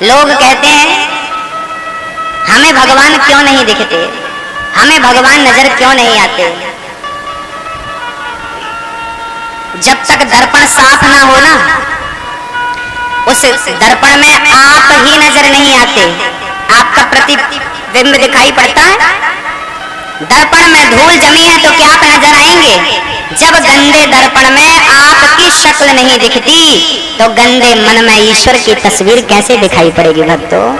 लोग कहते हैं हमें भगवान क्यों नहीं दिखते, हमें भगवान नजर क्यों नहीं आते। जब तक दर्पण साफ ना हो ना, उस दर्पण में आप ही नजर नहीं आते, आपका प्रतिबिंब दिखाई पड़ता है। दर्पण में धूल जमी है तो क्या आप नजर आएंगे? जब गंदे दर्पण में आपकी शक्ल नहीं दिखती तो गंदे मन में ईश्वर की तस्वीर कैसे दिखाई पड़ेगी भक्तों?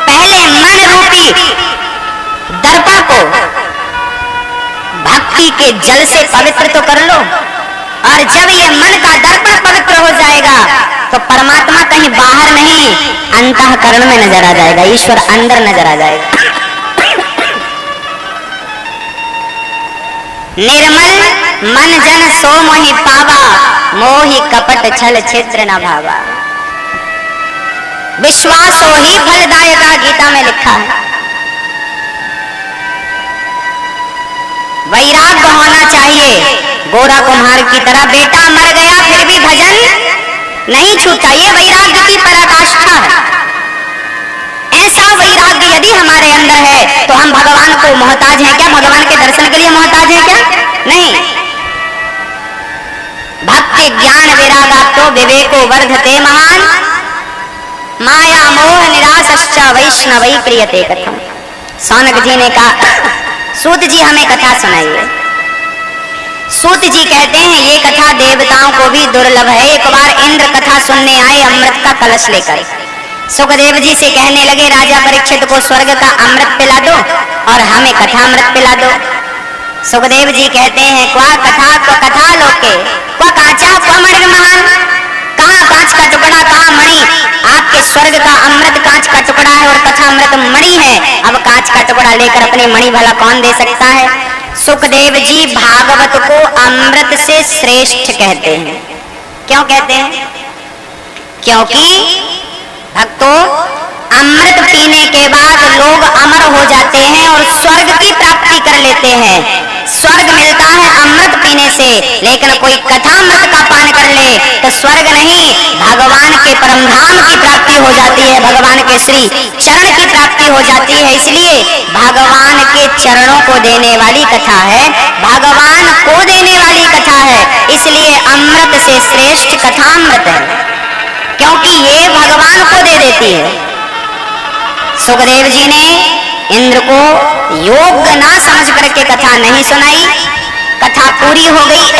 पहले मन रूपी दर्पण को भक्ति के जल से पवित्र तो कर लो, और जब ये मन का दर्पण पवित्र हो जाएगा तो परमात्मा कहीं बाहर नहीं अंतःकरण में नजर आ जाएगा, ईश्वर अंदर नजर आ जाएगा। निर्मल मन जन सो मोहि पावा, मोहि कपट छल छिद्र न भावा। विश्वास हो ही फलदायका, गीता में लिखा है। वैराग्य होना चाहिए गोरा कुम्हार की तरह, बेटा मर गया फिर भी भजन नहीं छूटा, ये वैराग्य की पराकाष्ठा है। ऐसा वैराग्य यदि हमारे अंदर है तो हम भगवान को मोहताज हैं क्या? भगवान के दर्शन के लिए मोहताज हैं क्या? नहीं। भक्ति ज्ञान विरागात्तो विवेको वर्धते महान, माया मोह निराशश्च वैष्णवै प्रियते कथम। सौनक जी ने कहा सूत जी हमें कथा सुनाइए। सूत जी कहते हैं ये कथा देवताओं को भी दुर्लभ है। एक बार इंद्र कथा सुनने आए अमृत का कलश लेकर। सुखदेव जी से कहने लगे राजा परीक्षित को स्वर्ग का अमृत पिला दो और हमें कथा अमृत पिला दो। सुखदेव जी कहते हैं क्वा कथा क्वा कथा लोके क्वा काचा क्वा मणि महान। कहाँ कांच का टुकड़ा कहाँ मणि? आपके स्वर्ग का अमृत कांच का टुकड़ा है और कथा अमृत मणि है। अब कांच का टुकड़ा लेकर अपनी मणि भला कौन दे सकता है? सुखदेव जी भागवत को अमृत से श्रेष्ठ कहते हैं। क्यों कहते हैं? क्योंकि भक्तों अमृत पीने के बाद लोग अमर हो जाते हैं और स्वर्ग की प्राप्ति कर लेते हैं। स्वर्ग मिलता है अमृत पीने से, लेकिन कोई कथामृत का पान कर ले तो स्वर्ग नहीं भगवान के परम धाम की प्राप्ति हो जाती है, भगवान के श्री चरण की प्राप्ति हो जाती है। इसलिए भगवान के चरणों को देने वाली कथा है, भगवान को देने वाली कथा है। इसलिए अमृत से श्रेष्ठ कथामृत है, क्योंकि ये भगवान को दे देती है। सुखदेव जी ने इंद्र को योग्य ना समझ करके कथा नहीं सुनाई। कथा पूरी हो गई।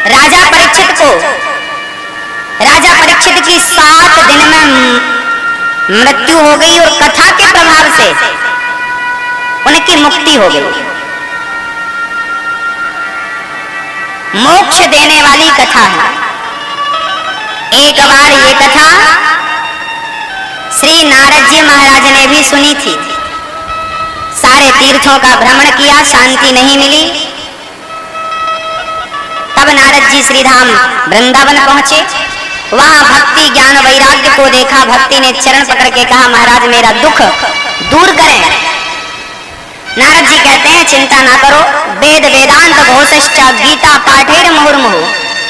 राजा परीक्षित की 7 दिन में मृत्यु हो गई और कथा के प्रभाव से उनकी मुक्ति हो गई। मोक्ष देने वाली कथा है। एक बार ये कथा श्री नारद जी महाराज ने भी सुनी थी। सारे तीर्थों का भ्रमण किया, शांति नहीं मिली। तब नारद जी श्रीधाम वृंदावन पहुंचे। वहां भक्ति ज्ञान वैराग्य को देखा। भक्ति ने चरण पकड़ के कहा महाराज मेरा दुख दूर करें। नारद जी कहते हैं चिंता ना करो, वेद वेदांत घोषश्च गीता पाठेर मुहुर्मुहु।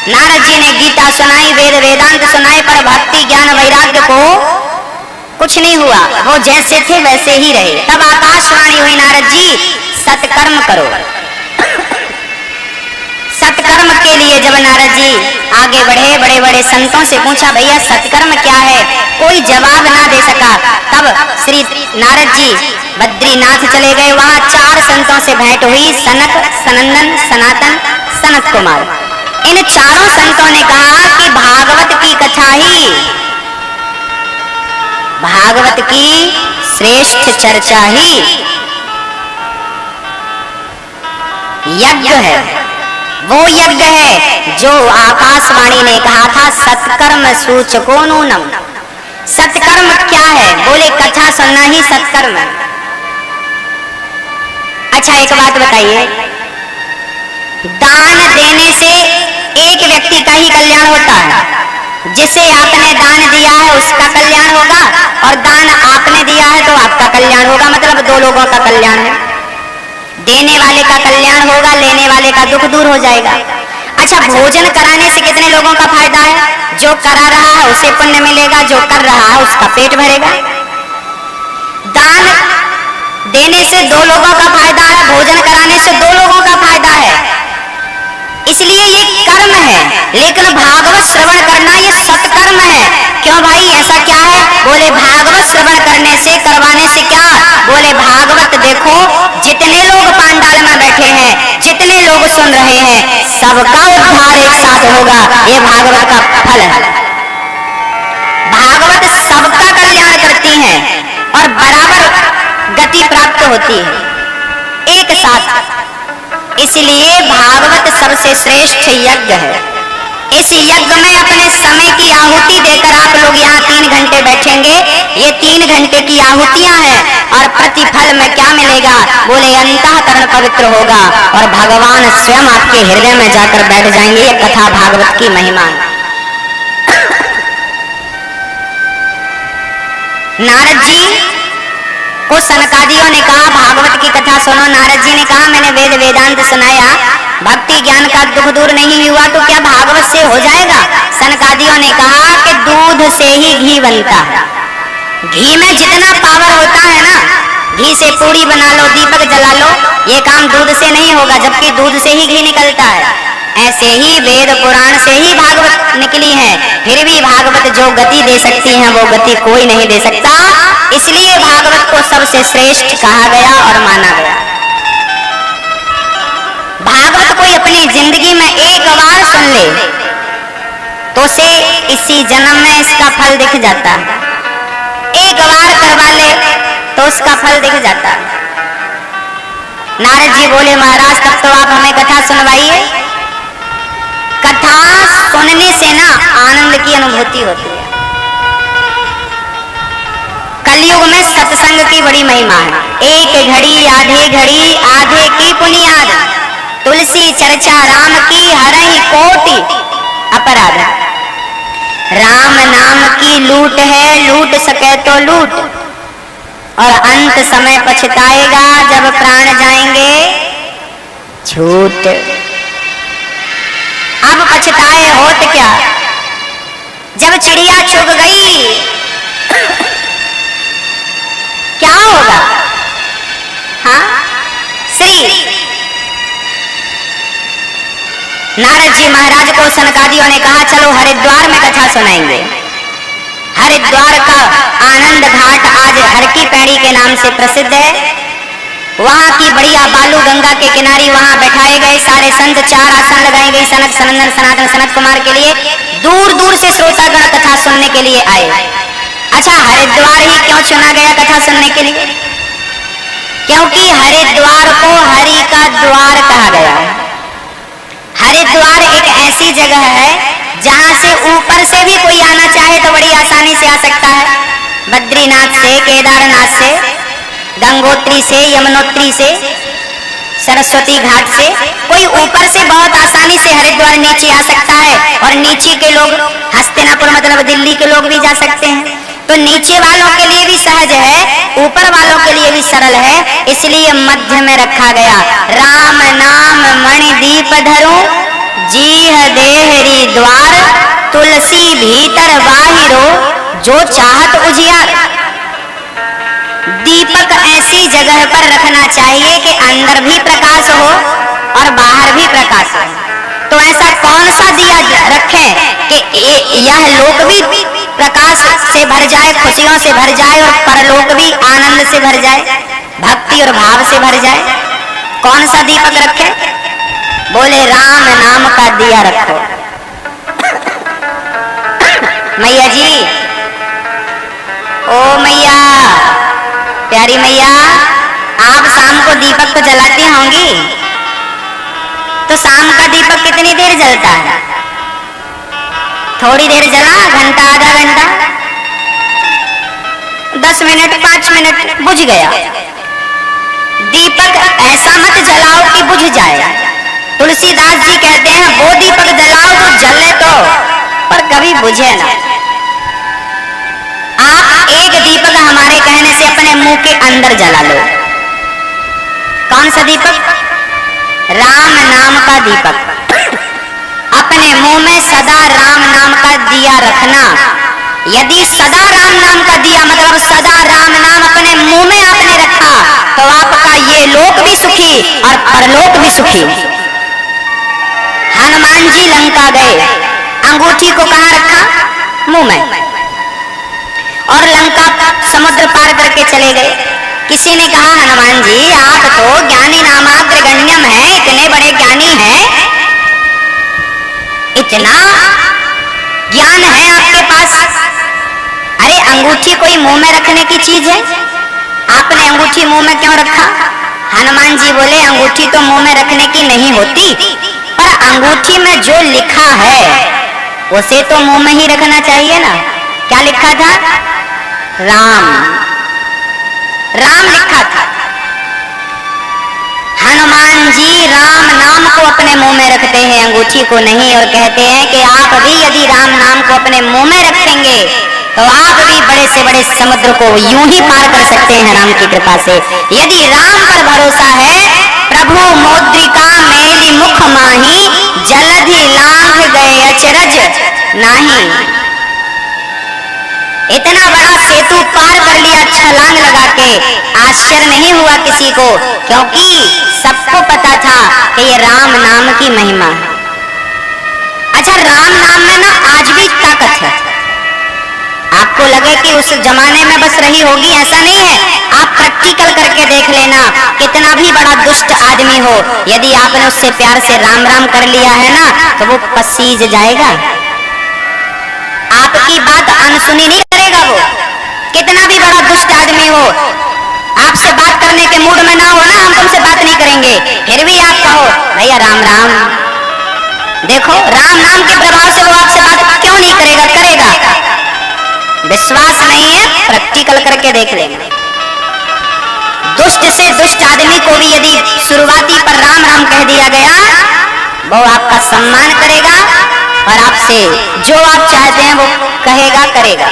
नारद जी ने गीता सुनाई, वेद वेदांत सुनाए, पर भक्ति ज्ञान वैराग्य को कुछ नहीं हुआ, वो जैसे थे वैसे ही रहे। तब आकाशवाणी हुई नारद जी सत्कर्म करो। सत्कर्म के लिए जब नारद जी आगे बढ़े, बड़े बड़े संतों से पूछा भैया सत्कर्म क्या है, कोई जवाब ना दे सका। तब श्री नारद जी बद्रीनाथ चले गए। वहां 4 संतों से भेंट हुई, सनक, सनंदन, सनातन, सनत कुमार। इन 4 संतों ने कहा कि भागवत की कथा ही, भागवत की श्रेष्ठ चर्चा ही यज्ञ है। वो यज्ञ है जो आकाशवाणी ने कहा था सत्कर्म सूचको नूनम। सत्कर्म क्या है? बोले कथा सुनना ही सत्कर्म है। अच्छा एक बात बताइए, दान देने से एक व्यक्ति का ही कल्याण होता है। जिसे आपने दान दिया है उसका कल्याण होगा और दान आपने दिया है तो आपका कल्याण होगा, मतलब 2 लोगों का कल्याण है। देने वाले का कल्याण होगा, लेने वाले का दुख दूर हो जाएगा। अच्छा भोजन कराने से कितने लोगों का फायदा है? जो जो करा रहा है उसे पुण्य मिलेगा, जो कर रहा है उसका पेट भरेगा। दान देने से दो लोगों का फायदा है, भोजन कराने से दो लोगों का फायदा है, इसलिए ये कर्म है। लेकिन भागवत श्रवण करना ये सत्कर्म है। क्यों भाई, ऐसा क्या है? बोले भागवत श्रवण करने से, करवाने से क्या? बोले भागवत देखो, जितने लोग पांडाल में बैठे हैं, जितने लोग सुन रहे हैं, सबका उद्धार एक साथ होगा। ये भागवत का फल है। भागवत सबका कल्याण करती है और बराबर गति प्राप्त होती है एक साथ। इसलिए भागवत सबसे श्रेष्ठ यज्ञ है। इस यज्ञ में अपने समय की आहुति देकर आप लोग यहाँ 3 घंटे बैठेंगे। ये 3 घंटे की आहुतियां हैं और प्रतिफल में क्या मिलेगा? बोले अंतःकरण पवित्र होगा और भगवान स्वयं आपके हृदय में जाकर बैठ जाएंगे। ये कथा भागवत की महिमा है। नारद जी को सनकादियों ने कहा भागवत की कथा सुनो। नारद जी ने कहा मैंने वेद वेदांत सुनाया, भक्ति ज्ञान का दुख दूर नहीं हुआ तो क्या भागवत से हो जाएगा? सनकादियों ने कहा कि दूध से ही घी बनता है। घी में जितना पावर होता है ना, घी से पूरी बना लो, दीपक जला लो, ये काम दूध से नहीं होगा, जबकि दूध से ही घी निकलता है। ऐसे ही वेद पुराण से ही भागवत निकली है। फिर भी भागवत जो गति दे सकती है वो गति कोई नहीं दे सकता। इसलिए भागवत को सबसे श्रेष्ठ कहा गया और माना गया। भागवत कोई अपनी जिंदगी में एक बार सुन ले तो उसे इसी जन्म में इसका फल दिख जाता है। एक बार करवा ले तो उसका फल दिख जाता है। नारद जी बोले महाराज तब तो आप हमें कथा सुनवाइए। कथा सुनने से ना आनंद की अनुभूति होती है। कलयुग में सत्संग की बड़ी महिमा है। एक घड़ी आधे की पुनियाद, तुलसी चर्चा राम की हरहि कोटि अपराध। राम नाम की लूट है, लूट सके तो लूट, और अंत समय पछताएगा जब प्राण जाएंगे छूट। अब पछताए होत क्या, जब चिड़िया चुग गई क्या होगा? हाँ, श्री नारद जी महाराज को सनकादियों ने कहा चलो हरिद्वार में कथा सुनाएंगे। हरिद्वार का आनंद घाट आज हर की पैड़ी के नाम से प्रसिद्ध है। वहां की बढ़िया बालू गंगा के किनारे वहां बैठाए गए सारे संत, 4 आसन लगाई गई सनक सनंदन सनातन सनत कुमार के लिए। दूर दूर से श्रोतागण कथा सुनने के लिए आए। अच्छा, हरिद्वार ही क्यों चुना गया कथा सुनने के लिए? क्योंकि हरिद्वार को हरि का द्वार कहा गया है। हरिद्वार एक ऐसी जगह है जहां से ऊपर से भी कोई आना चाहे तो बड़ी आसानी से आ सकता है। बद्रीनाथ से, केदारनाथ से, गंगोत्री से, यमुनोत्री से, सरस्वती घाट से कोई ऊपर से बहुत आसानी से हरिद्वार नीचे आ सकता है। और नीचे के लोग हस्तिनापुर मतलब दिल्ली के लोग भी जा सकते हैं। तो नीचे वालों के लिए भी सहज है, ऊपर वालों के लिए भी सरल है, इसलिए मध्य में रखा गया। राम नाम मणि दीप धरो, जीह देहरी द्वार, तुलसी भीतर बाहिरो, जो चाहत उजियार। दीपक ऐसी जगह पर रखना चाहिए कि अंदर भी प्रकाश हो और बाहर भी प्रकाश हो। तो ऐसा कौन सा दिया रखें कि यह लोक भी प्रकाश से भर जाए, खुशियों से भर जाए, और परलोक भी आनंद से भर जाए, भक्ति और भाव से भर जाए। कौन सा दीपक रखें? बोले राम नाम का दिया रखो। मैया जी, ओ मैया, प्यारी मैया, आप शाम को दीपक को जलाती होंगी, तो शाम का दीपक कितनी देर जलता है? थोड़ी देर जला, घंटा, आधा घंटा, 10 मिनट, 5 मिनट, बुझ गया। दीपक ऐसा मत जलाओ कि बुझ जाए। तुलसीदास जी कहते हैं वो दीपक जलाओ जो जले तो, पर कभी बुझे ना। आप एक दीपक हमारे कहने से अपने मुंह के अंदर जला लो। कौन सा दीपक? राम नाम का दीपक। अपने मुंह में सदा राम नाम का दिया रखना। यदि सदा राम नाम का दिया, मतलब सदा राम नाम अपने मुंह में आपने रखा, तो आपका ये लोक भी सुखी और परलोक भी सुखी। हनुमान जी लंका गए, अंगूठी को कहाँ रखा? मुंह में, और लंका समुद्र पार करके चले गए। किसी ने कहा हनुमान जी आप तो ज्ञानी नामाग्र गण्यम है, इतने बड़े ज्ञानी हैं, इतना ज्ञान है आपके पास, अरे अंगूठी कोई मुंह में रखने की चीज है, आपने अंगूठी मुंह में क्यों रखा? हनुमान जी बोले अंगूठी तो मुंह में रखने की नहीं होती, पर अंगूठी में जो लिखा है उसे तो मुंह में ही रखना चाहिए ना। क्या लिखा था? राम, राम लिखा था। हनुमान जी राम नाम को अपने मुंह में रखते हैं, अंगूठी को नहीं, और कहते हैं कि आप भी यदि राम नाम को अपने मुंह में रखेंगे तो आप भी बड़े से बड़े समुद्र को यूं ही पार कर सकते हैं राम की कृपा से। यदि राम पर भरोसा है, प्रभु मौद्रिका मेली मुख माही, जलधि लांघ गए अचरज नाही। इतना बड़ा सेतु पार कर लिया छलांग लगा के, आश्चर्य नहीं हुआ किसी को, क्योंकि सबको पता था कि ये राम नाम की महिमा है। अच्छा, राम नाम में ना आज भी ताकत है। आपको लगे कि उस जमाने में बस रही होगी, ऐसा नहीं है। आप प्रैक्टिकल करके देख लेना, कितना भी बड़ा दुष्ट आदमी हो, यदि आपने उससे प्यार से राम राम कर लिया है ना, तो वो पसीज जाएगा, आपकी बात अनसुनी नहीं करेगा। वो कितना भी बड़ा दुष्ट आदमी हो, आपसे बात करने के मूड में ना हो ना, हम तुमसे बात नहीं करेंगे, फिर भी आप कहो भैया राम राम, देखो राम नाम के प्रभाव से वो आपसे बात क्यों नहीं करेगा? करेगा। विश्वास नहीं है, प्रैक्टिकल करके देख लेंगे। दुष्ट से दुष्ट आदमी को भी यदि शुरुआती पर राम राम कह दिया गया, वो आपका सम्मान करेगा और आपसे जो आप चाहते हैं वो कहेगा, करेगा।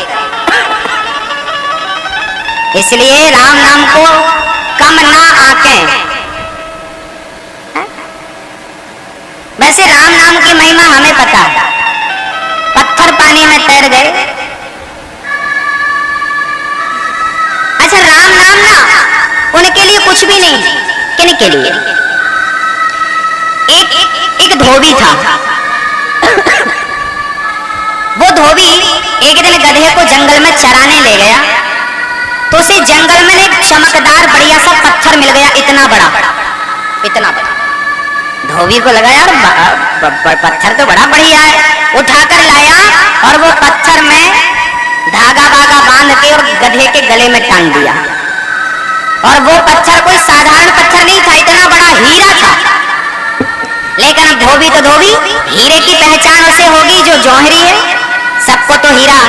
इसलिए राम नाम को कम ना आंकें। वैसे राम नाम की महिमा हमें पता है। पत्थर पानी में तैर गए। अच्छा, राम नाम ना उनके लिए कुछ भी नहीं, किन के लिए? एक धोबी था। वो धोबी एक दिन गधे को जंगल में चराने ले गया, तो उसे जंगल में एक चमकदार बढ़िया सा पत्थर मिल गया, इतना बड़ा, इतना बड़ा। धोबी को लगा यार पत्थर तो बड़ा बढ़िया है, उठाकर लाया और वो पत्थर में धागा वागा बांध के और गधे के गले में टांग दिया। और वो पत्थर कोई साधारण पत्थर नहीं था, इतना बड़ा हीरा था। लेकिन अब धोबी तो धोबी, हीरे की पहचान उसे होगी जो जौहरी है। सबको तो हीरा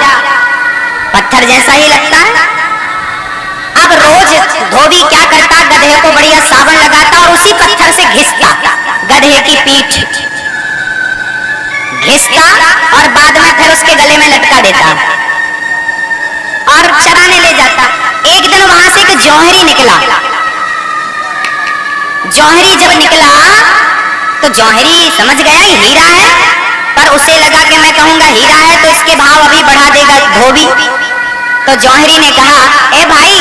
पत्थर जैसा ही लगता है। अब रोज धोबी क्या करता, गधे को बढ़िया साबुन लगाता और उसी पत्थर से घिसता, गधे की पीठ घिसता और बाद में फिर उसके गले में लटका देता और चराने ले जाता। एक दिन वहां से एक जौहरी निकला। जौहरी जब निकला तो जौहरी समझ गया ये हीरा है, पर उसे लगा कि मैं कहूंगा हीरा है तो इसके भाव अभी बढ़ा देगा धोबी। तो जौहरी ने कहा, ए भाई,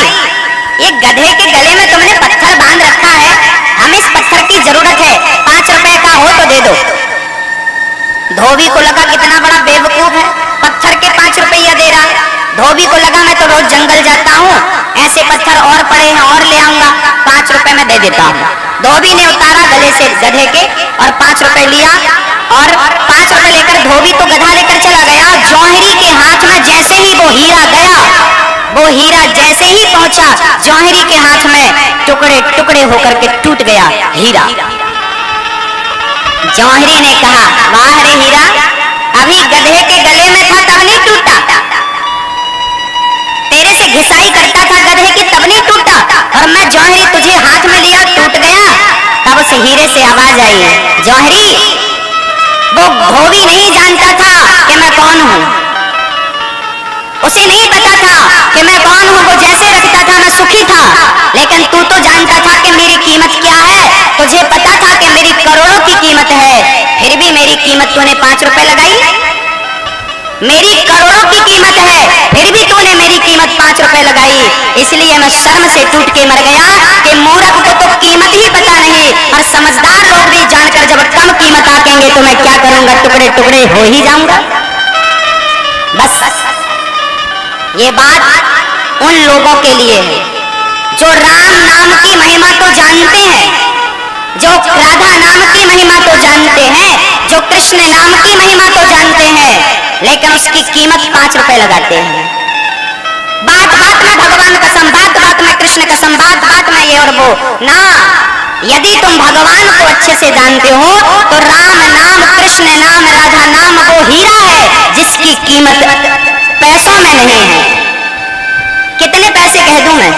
ये गधे के गले में तुमने पत्थर बांध रखा है, हमें इस पत्थर की जरूरत है, 5 रुपए का हो तो दे दो। धोबी को लगा कितना बड़ा बेवकूफ है, पत्थर के 5 रुपया दे रहा है। धोबी को लगा मैं तो रोज जंगल जाता हूँ, ऐसे पत्थर और पड़े हैं और ले आऊंगा, 5 रुपए में दे देता हूँ। धोबी ने उतारा गले से गधे के और 5 रुपए लिया और 5 रुपए लेकर धोबी तो गधा लेकर चला गया। जौहरी के हाथ में जैसे ही वो हीरा गया, वो हीरा जैसे ही पहुंचा जौहरी के हाथ में टुकड़े टुकड़े होकर के टूट गया हीरा। जौहरी ने कहा, वाह रे हीरा, अभी गधे के गले में था तब नहीं टूटा, तेरे से घिसाई करता था गधे की तब नहीं टूटा, और मैं जौहरी तुझे हाथ में लिया टूट गया। तब उस हीरे से आवाज आई, जौहरी, वो धोबी नहीं जानता था कि मैं कौन हूं, उसे नहीं पता था कि मैं कौन हूं। वो जैसे रखता था मैं सुखी था, लेकिन तू तो जानता था कि मेरी कीमत क्या है, तुझे पता था कि मेरी करोड़ों की कीमत है, फिर भी मेरी कीमत तूने 5 रुपए लगाई। मेरी करोड़ों की कीमत है, फिर भी तूने मेरी कीमत 5 रुपए लगाई। इसलिए मैं शर्म से टूट के मर गया कि मूर्ख को तो कीमत ही पता नहीं, और समझदार लोग भी जानकर जब कम कीमत आकेंगे तो मैं क्या करूंगा, टुकड़े टुकड़े हो ही जाऊंगा। बस ये बात उन लोगों के लिए है जो राम नाम की महिमा तो जानते हैं, जो राधा नाम की महिमा तो जानते हैं, जो कृष्ण नाम की महिमा तो जानते हैं, लेकिन उसकी कीमत 5 रुपए लगाते हैं। बात बात में भगवान कसम, बात बात में कृष्ण कसम, बात बात में ये और वो ना। यदि तुम भगवान को अच्छे से जानते हो तो राम नाम, कृष्ण नाम, राधा नाम वो हीरा है जिसकी कीमत पैसों में नहीं है। कितने पैसे कह दूं मैं?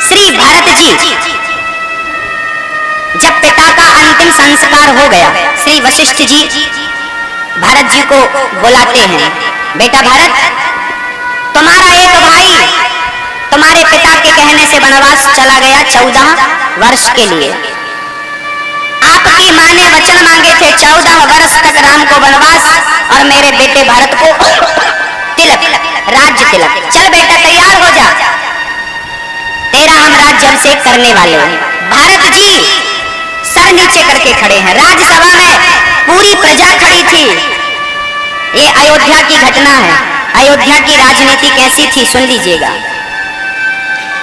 श्री भरत जी जब पिता का अंतिम संस्कार हो गया, श्री वशिष्ठ जी भरत जी को बुलाते हैं, बेटा भरत, तुम्हारा एक भाई तुम्हारे पिता के कहने से वनवास चला गया 14 वर्ष के लिए। आपकी मां ने वचन मांगे थे 14 वर्ष तक राम को वनवास और मेरे बेटे भरत को तिलक, राज्य तिलक। चल बेटा तैयार हो जा, तेरा हम राज्य अभिषेक करने वाले हैं। भरत जी सर नीचे करके खड़े हैं। राज्यसभा में पूरी प्रजा खड़ी थी। ये अयोध्या की घटना है। अयोध्या की राजनीति कैसी थी सुन लीजिएगा।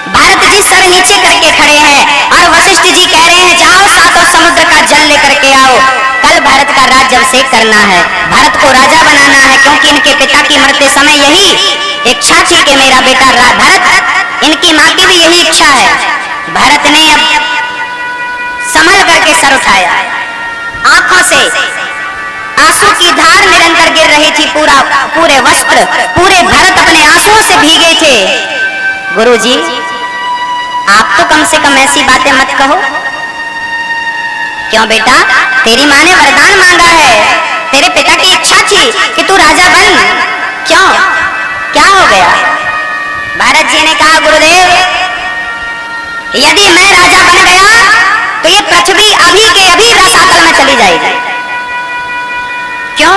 भरत जी सर नीचे करके खड़े हैं और वशिष्ठ जी कह रहे हैं जाओ सातों समुद्र का जल लेकर के आओ, कल भरत का राज्य अभिषेक करना है, भरत को राजा बनाना है, क्योंकि इनके पिता की मरते समय यही इच्छा थी कि मेरा बेटा भरत, इनकी मां की भी यही इच्छा है। भरत ने अब संभल करके सर उठाया, आंखों से आंसू की धार निरंतर गिर रही थी, पूरे वस्त्र, पूरे भरत अपने आंसुओं से भीगे थे। गुरुजी आप तो कम से कम ऐसी बातें मत कहो। क्यों बेटा? तेरी मां ने वरदान मांगा है, तेरे पिता की इच्छा थी कि तू राजा बन, क्यों क्या हो गया? भरत जी ने कहा गुरुदेव यदि मैं राजा बन गया तो ये पृथ्वी अभी के अभी रसातल में चली जाएगी। क्यों?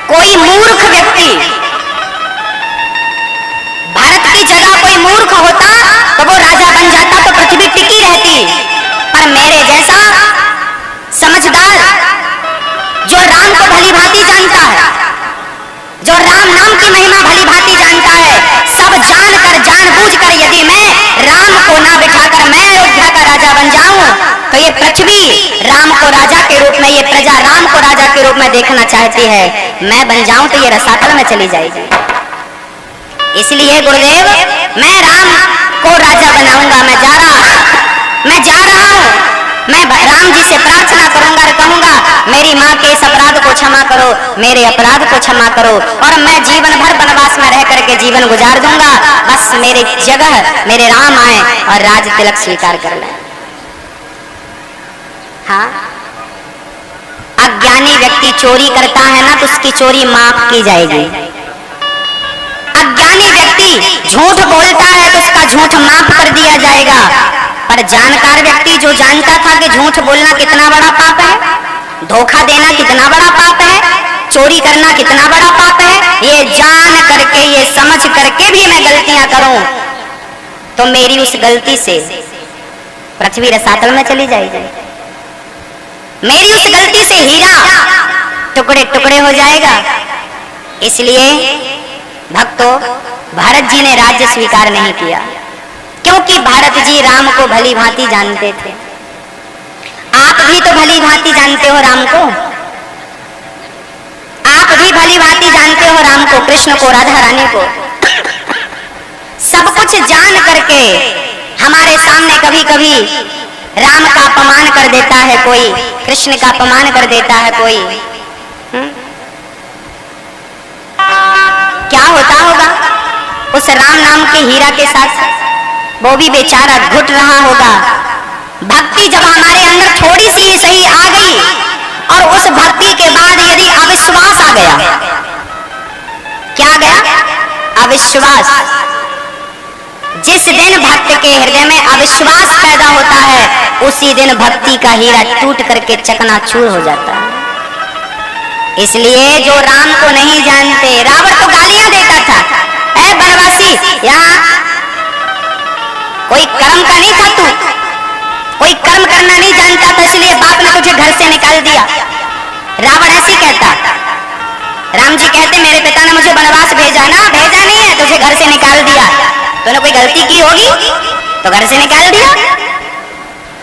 कोई मूर्ख व्यक्ति भारत की जगह कोई मूर्ख होता तो वो राजा बन जाता तो पृथ्वी टिकी रहती, पर मेरे जैसा समझदार जो राम को भली भांति जानता है, जो राम नाम की महिमा भली भांति जानता है, सब जानकर जानबूझकर यदि मैं राम को ना बिठाकर मैं अयोध्या का राजा बन जाऊं तो ये पृथ्वी राम को राजा के रूप में, ये प्रजा राम को राजा के रूप में देखना चाहती है, मैं बन जाऊं तो ये रसातल में चली जाएगी। इसलिए गुरुदेव मैं राम को राजा बनाऊंगा, मैं जा रहा हूं, मैं राम जी से प्रार्थना करूंगा और कहूंगा मेरी माँ के इस अपराध को क्षमा करो, मेरे अपराध को क्षमा करो, और मैं जीवन भर वनवास में रह करके जीवन गुजार दूंगा, बस मेरे जगह मेरे राम आए और राज तिलक स्वीकार कर लें। हाँ, अज्ञानी व्यक्ति चोरी करता है ना तो उसकी चोरी माफ की जाएगी। अज्ञानी व्यक्ति झूठ बोलता है तो उसका झूठ माफ कर दिया जाएगा, पर जानकार व्यक्ति जो जानता था कि झूठ बोलना कितना बड़ा पाप है, धोखा देना कितना बड़ा पाप है, चोरी करना कितना बड़ा पाप है, ये जान करके ये समझ करके भी मैं गलतियां करूं तो मेरी उस गलती से पृथ्वी रसातल में चली जाएगी, मेरी उस गलती से हीरा टुकड़े टुकड़े हो जाएगा। इसलिए भक्तों भारत जी ने राज्य स्वीकार नहीं किया, क्योंकि भारत जी राम को भली भांति जानते थे। आप भी तो भली भांति जानते हो राम को, आप भी भली भांति जानते हो राम को, कृष्ण को, राधा रानी को। सब कुछ जान करके हमारे सामने कभी कभी राम का अपमान कर देता है कोई, कृष्ण का अपमान कर देता है कोई। क्या होता होगा उस राम नाम के हीरा के साथ? वो भी बेचारा घुट रहा होगा। भक्ति जब हमारे अंदर थोड़ी सी ही सही आ गई और उस भक्ति के बाद यदि अविश्वास आ गया, क्या आ गया? अविश्वास। जिस दिन भक्त के हृदय में अविश्वास पैदा होता है उसी दिन भक्ति का हीरा टूट करके चकनाचूर हो जाता है। इसलिए जो राम को नहीं जानते, रावण तो गालियां देता था, ऐ बनवासी यहाँ कोई कर्म का नहीं था, तू कोई कर्म करना नहीं जानता था, इसलिए बाप ने तुझे घर से निकाल दिया। रावण ऐसी कहता। राम जी कहते मेरे पिता ने मुझे वनवास भेजा ना, भेजा नहीं है, तुझे घर से निकाल दिया। तूने कोई गलती की होगी तो घर से निकाल दिया,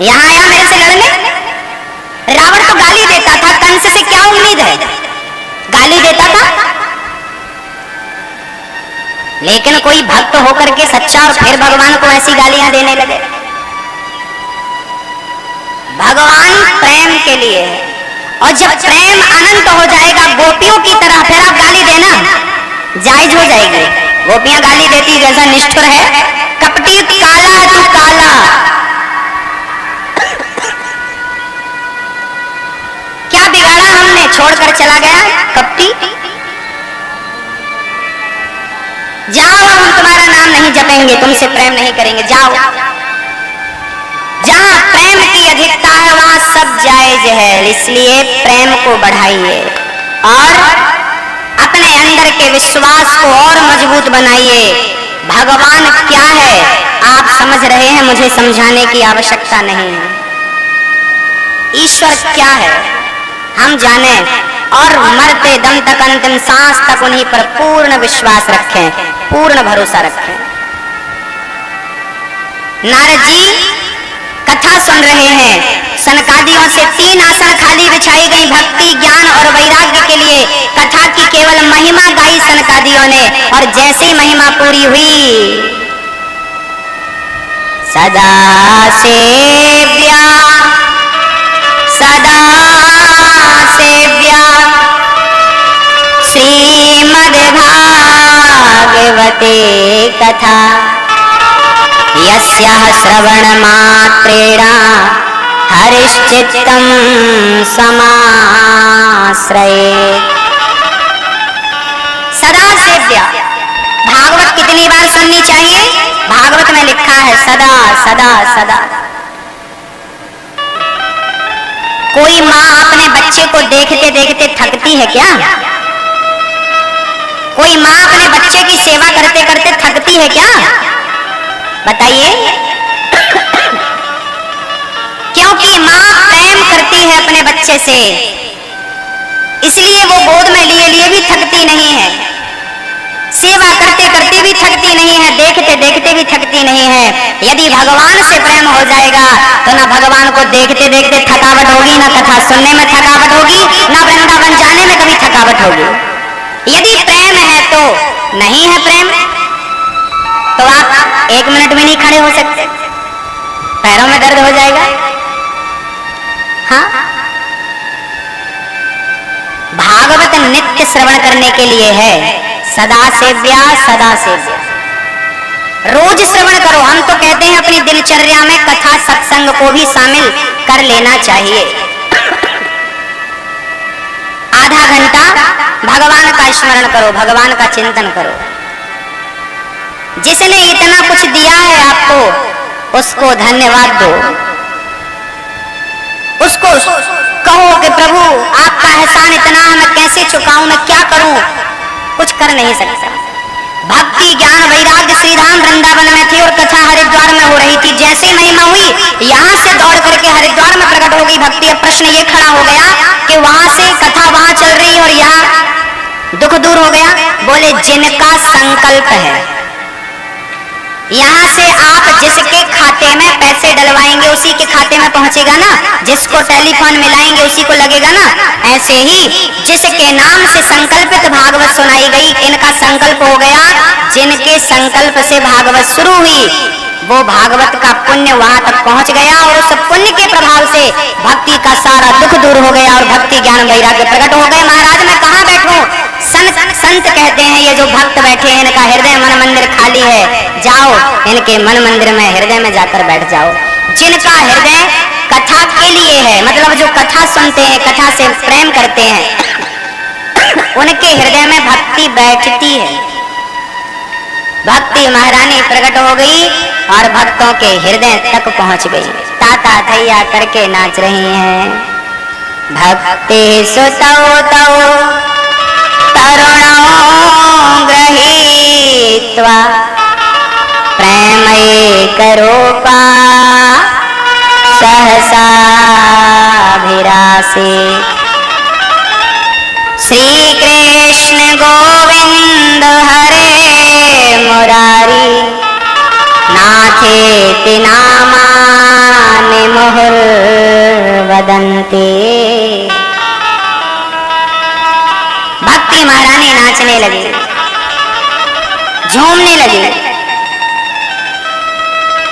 यहाँ आया मेरे से लड़ने। रावण तो गाली देता था, कंस से क्या उम्मीद है, गाली देता था। लेकिन कोई भक्त होकर के सच्चा और फिर भगवान को ऐसी गालियां देने लगे। भगवान प्रेम के लिए है, और जब प्रेम अनंत हो जाएगा गोपियों की तरह, फिर आप गाली देना जायज हो जाएगी। गोपियां गाली देती जैसा निष्ठुर है, कपटी काला है तू काला। क्या बिगाड़ा हमने, छोड़कर चला गया कपटी। जाओ, हम तुम्हारा नाम नहीं जपेंगे, तुमसे प्रेम नहीं करेंगे, जाओ। जहां प्रेम की अधिकता है वहां सब जायज है, इसलिए प्रेम को बढ़ाइए और अपने अंदर के विश्वास को और मजबूत बनाइए। भगवान क्या है आप समझ रहे हैं, मुझे समझाने की आवश्यकता नहीं है। ईश्वर क्या है हम जाने, और मरते दम तक, अंतिम सांस तक उन्हीं पर पूर्ण विश्वास रखें, पूर्ण भरोसा रखें। नारद जी कथा सुन रहे हैं, सनकादियों से 3 आसन खाली बिछाई गई भक्ति, ज्ञान और वैराग्य के लिए। कथा की केवल महिमा गाई सनकादियों ने, और जैसी महिमा पूरी हुई, सदा सेव्या सदा सेव्या श्रीमद् भागवते कथा, यस्याः श्रवण मात्रेण हरिश्चित्तं समाश्रयेत्। सदा सेव्या, भागवत कितनी बार सुननी चाहिए? भागवत में लिखा है सदा सदा सदा। कोई माँ अपने बच्चे को देखते देखते थकती है क्या? कोई माँ अपने बच्चे की सेवा करते करते थकती है क्या? बताइए। क्योंकि माँ प्रेम करती है अपने बच्चे से, इसलिए वो गोद में लिए लिए भी थकती नहीं है, सेवा करते करते भी थकती नहीं है, देखते देखते भी थकती नहीं है। यदि भगवान से प्रेम हो जाएगा तो ना भगवान को देखते देखते थकावट होगी, ना कथा सुनने में थकावट होगी, ना वृंदावन जाने में कभी थकावट होगी। यदि प्रेम है तो नहीं है प्रेम तो आप 1 मिनट में नहीं खड़े हो सकते, पैरों में दर्द हो जाएगा। हाँ, भागवत नित्य श्रवण करने के लिए है, सदा सेव्या सदा सेव्या। रोज श्रवण करो। हम तो कहते हैं अपनी दिनचर्या में कथा सत्संग को भी शामिल कर लेना चाहिए। आधा घंटा भगवान का स्मरण करो, भगवान का चिंतन करो। जिसने इतना कुछ दिया है आपको, उसको धन्यवाद दो, उसको कहो कि प्रभु आपका एहसान इतना है, मैं कैसे चुकाऊं, मैं क्या करूं, कुछ कर नहीं सकता। भक्ति ज्ञान वैराग्य श्री राम वृंदावन में थे और कथा हरिद्वार में हो रही थी। जैसे महिमा हुई यहाँ से दौड़ करके हरिद्वार में प्रकट हो गई भक्ति। अब प्रश्न ये खड़ा हो गया कि वहां से कथा वहां चल रही और यहाँ दुख दूर हो गया। बोले जिनका संकल्प है, यहाँ से आप जिसके खाते में पैसे डलवाएंगे उसी के खाते में पहुंचेगा ना, जिसको टेलीफोन मिलाएंगे उसी को लगेगा ना। ऐसे ही जिसके नाम से संकल्पित भागवत सुनाई गई, इनका संकल्प हो गया। जिनके संकल्प से भागवत शुरू हुई वो भागवत का पुण्य वहां तक पहुंच गया और उस पुण्य के प्रभाव से भक्ति का सारा दुख दूर हो गया और भक्ति ज्ञान वैराग्य प्रकट हो गए। महाराज मैं कहाँ बैठूं? संत कहते हैं ये जो भक्त बैठे हैं इनका हृदय मन मंदिर खाली है, जाओ इनके मन मंदिर में हृदय में जाकर बैठ जाओ। जिनका हृदय कथा के लिए है, मतलब जो कथा सुनते हैं, कथा से प्रेम करते हैं, उनके हृदय में भक्ति बैठती है। भक्ति महारानी प्रकट हो गई और भक्तों के हृदय तक पहुंच गई। ताता थैया करके नाच रही हैं। भक्ति सुतौ तौ तरुणौ गृहीत्वा प्रेमैकरूपा सहसाभिरासे श्री कृष्ण गोविंद हरे मुरारी नाथेति नामानि मुहुर्वदन्ति। भक्ति महारानी नाचने लगी, झूमने लगी।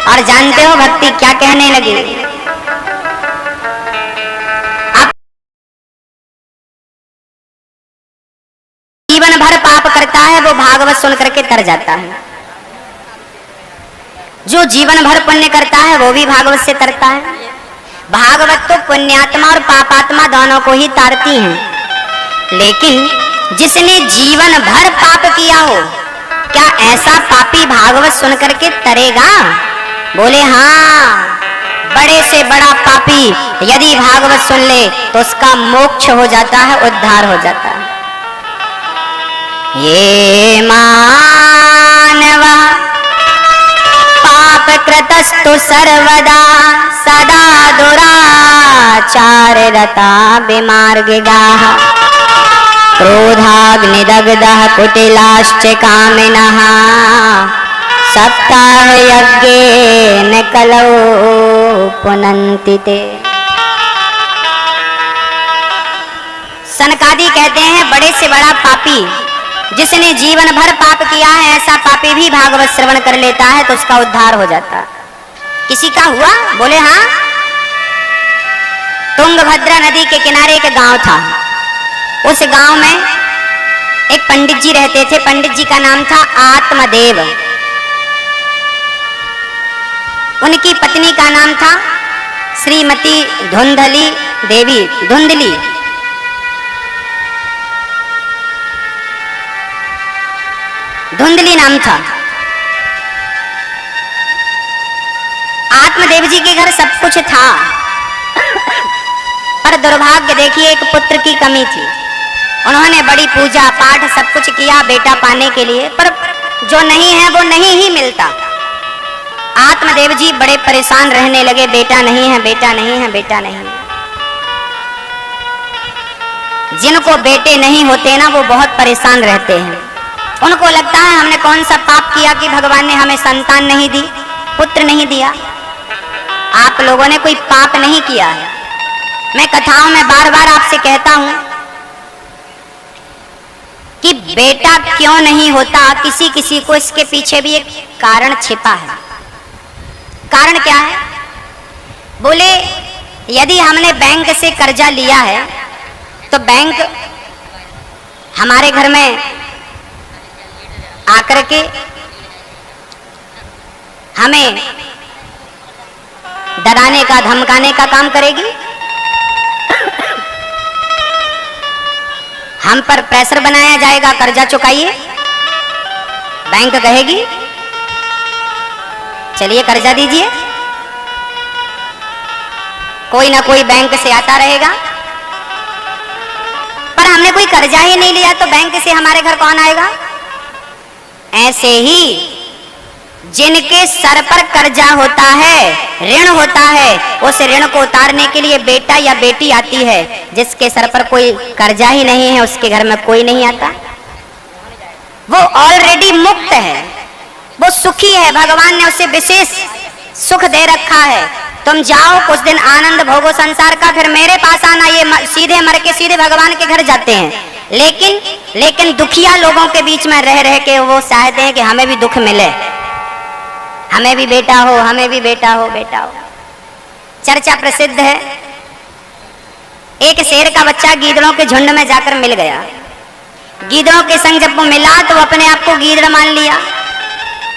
और जानते हो भक्ति क्या कहने लगी? जीवन भर पाप करता है वो भागवत सुन करके तर जाता है, जो जीवन भर पुण्य करता है वो भी भागवत से तरता है। भागवत तो पुण्यात्मा और पापात्मा दोनों को ही तारती हैं, लेकिन जिसने जीवन भर पाप किया हो, क्या ऐसा पापी भागवत सुन करके तरेगा? बोले हाँ, बड़े से बड़ा पापी यदि भागवत सुन ले तो उसका मोक्ष हो जाता है, उद्धार हो जाता है। ये मानवा पाप कृतस्तु सर्वदा सदा दुराचार रता विमार्गिगाः क्रोधाग्निदग्धः कुटिलाश्च कामिनः सप्ताह यज्ञेन कलौ पुनन्ति ते। सनकादि कहते हैं बड़े से बड़ा पापी जिसने जीवन भर पाप किया है, ऐसा पापी भी भागवत श्रवण कर लेता है तो उसका उद्धार हो जाता। किसी का हुआ? बोले हाँ। तुंगभद्रा नदी के किनारे एक गांव था। उस गांव में एक पंडित जी रहते थे। पंडित जी का नाम था आत्मदेव। उनकी पत्नी का नाम था श्रीमती धुंधली देवी। धुंधली नाम था। आत्मदेव जी के घर सब कुछ था, पर दुर्भाग्य देखिए एक पुत्र की कमी थी। उन्होंने बड़ी पूजा पाठ सब कुछ किया बेटा पाने के लिए, पर जो नहीं है वो नहीं ही मिलता। आत्मदेव जी बड़े परेशान रहने लगे, बेटा नहीं है, बेटा नहीं है, बेटा नहीं है। जिनको बेटे नहीं होते ना वो बहुत परेशान रहते हैं। उनको लगता है हमने कौन सा पाप किया कि भगवान ने हमें संतान नहीं दी, पुत्र नहीं दिया। आप लोगों ने कोई पाप नहीं किया है। मैं कथाओं में बार बार आपसे कहता हूं कि बेटा क्यों नहीं होता, किसी किसी को इसके पीछे भी एक कारण छिपा है। कारण क्या है? बोले यदि हमने बैंक से कर्जा लिया है तो बैंक हमारे घर में आकर के हमें डराने का धमकाने का काम करेगी, हम पर प्रेशर बनाया जाएगा, कर्जा चुकाइए। बैंक कहेगी चलिए कर्जा दीजिए। कोई ना कोई बैंक से आता रहेगा, पर हमने कोई कर्जा ही नहीं लिया तो बैंक से हमारे घर कौन आएगा? ऐसे ही जिनके सर पर कर्जा होता है, ऋण होता है, उस ऋण को उतारने के लिए बेटा या बेटी आती है। जिसके सर पर कोई कर्जा ही नहीं है उसके घर में कोई नहीं आता। वो ऑलरेडी मुक्त है, वो सुखी है, भगवान ने उसे विशेष सुख दे रखा है। तुम जाओ कुछ दिन आनंद भोगो संसार का, फिर मेरे पास आना। ये सीधे मर के सीधे भगवान के घर जाते हैं। लेकिन दुखिया लोगों के बीच में रह रह के वो चाहते हैं कि हमें भी दुख मिले, हमें भी बेटा हो, हमें भी बेटा हो, बेटा हो। चर्चा प्रसिद्ध है, एक शेर का बच्चा गीदड़ों के झुंड में जाकर मिल गया। गीदड़ों के संग जब वो मिला तो वो अपने आप को गीदड़ मान लिया।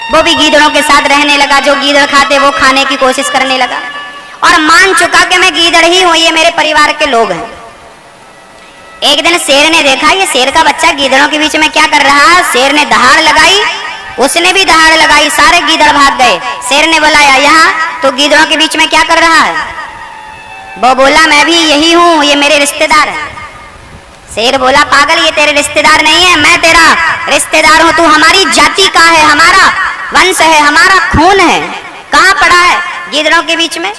वो भी गीदड़ों के साथ रहने लगा, जो गीदड़ खाते वो खाने की कोशिश करने लगा और मान चुका कि मैं गीदड़ ही हूं, ये मेरे परिवार के लोग हैं। एक दिन शेर ने देखा ये शेर का बच्चा गीदड़ों के बीच में क्या कर रहा है। शेर ने दहाड़ लगाई, उसने भी दहाड़ लगाई, सारे गीदड़ भाग गए। शेर ने बुलाया, यहाँ तो गीदड़ों के बीच में क्या कर रहा है? वो बोला मैं भी यही हूं, ये मेरे रिश्तेदार हैं। शेर बोला पागल, ये तेरे रिश्तेदार नहीं है, मैं तेरा रिश्तेदार हूं। तू हमारी जाति का है, हमारा वंश है, हमारा खून है। कहां पड़ा है? गीदड़ों के बीच में।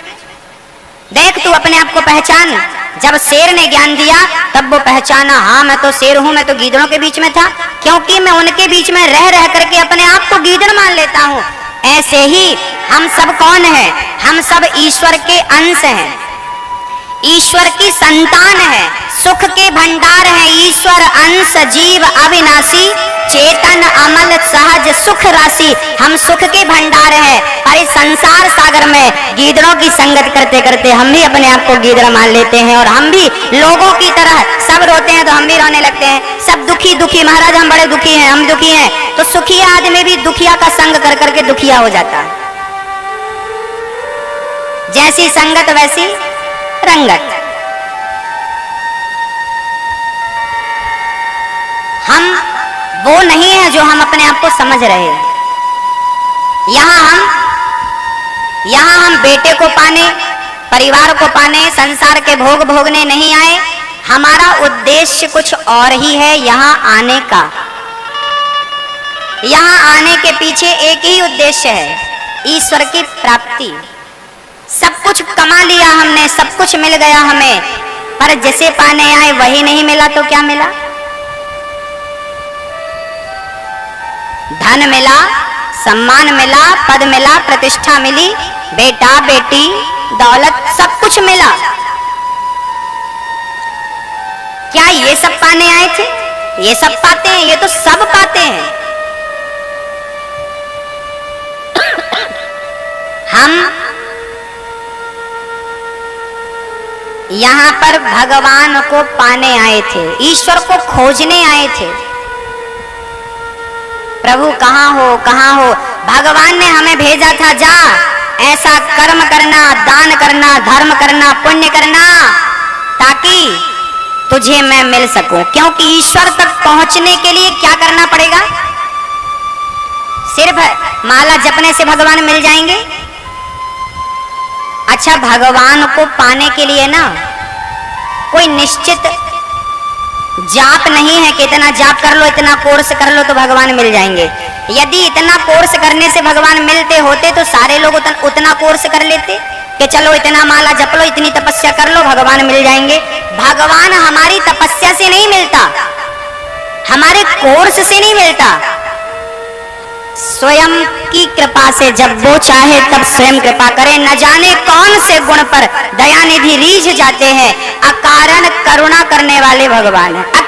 देख तू अपने आप को पहचान। जब शेर ने ज्ञान दिया तब वो पहचाना, हाँ मैं तो शेर हूं, मैं तो गीदड़ों के बीच में था, क्योंकि मैं उनके बीच में रह रह करके अपने आप को गीदड़ मान लेता हूं। ऐसे ही हम सब कौन है? हम सब ईश्वर के अंश हैं, ईश्वर की संतान है, सुख के भंडार है। ईश्वर अंश जीव अविनाशी, चेतन अमल सहज सुख राशि। हम सुख के भंडार है, पर इस संसार सागर में गीदड़ों की संगत करते करते हम भी अपने आप को गीदड़ मान लेते हैं, और हम भी लोगों की तरह सब रोते हैं तो हम भी रोने लगते हैं। सब दुखी दुखी, महाराज हम बड़े दुखी हैं, हम दुखी हैं, तो सुखिया आदमी भी दुखिया का संग कर करके दुखिया हो जाता है। जैसी संगत वैसी रंगत। हम वो नहीं है जो हम अपने आप को समझ रहे हैं। यहां हम बेटे को पाने, परिवार को पाने, संसार के भोग भोगने नहीं आए। हमारा उद्देश्य कुछ और ही है यहां आने का। यहां आने के पीछे एक ही उद्देश्य है, ईश्वर की प्राप्ति। सब कुछ कमा लिया हमने, सब कुछ मिल गया हमें, पर जिसे पाने आए वही नहीं मिला तो क्या मिला? धन मिला, सम्मान मिला, पद मिला, प्रतिष्ठा मिली, बेटा बेटी दौलत सब कुछ मिला। क्या ये सब पाने आए थे? ये सब पाते हैं, ये तो सब पाते हैं। हम यहां पर भगवान को पाने आए थे, ईश्वर को खोजने आए थे। प्रभु कहाँ हो, कहाँ हो? भगवान ने हमें भेजा था, जा ऐसा कर्म करना, दान करना, धर्म करना, पुण्य करना, ताकि तुझे मैं मिल सकूं। क्योंकि ईश्वर तक पहुंचने के लिए क्या करना पड़ेगा? सिर्फ माला जपने से भगवान मिल जाएंगे? अच्छा, भगवान को पाने के लिए ना कोई निश्चित जाप नहीं है कि इतना जाप कर लो, इतना कोर्स कर लो तो भगवान मिल जाएंगे। यदि इतना कोर्स करने से भगवान मिलते होते तो सारे लोग उतना कोर्स कर लेते कि चलो इतना माला जप लो, इतनी तपस्या कर लो, भगवान मिल जाएंगे। भगवान हमारी तपस्या से नहीं मिलता, हमारे कोर्स से नहीं मिलता, स्वयं की कृपा से। जब वो चाहे तब स्वयं कृपा करे। न जाने कौन से गुण पर दयानिधि रीझ जाते हैं, अकारण करुणा करने वाले भगवान है।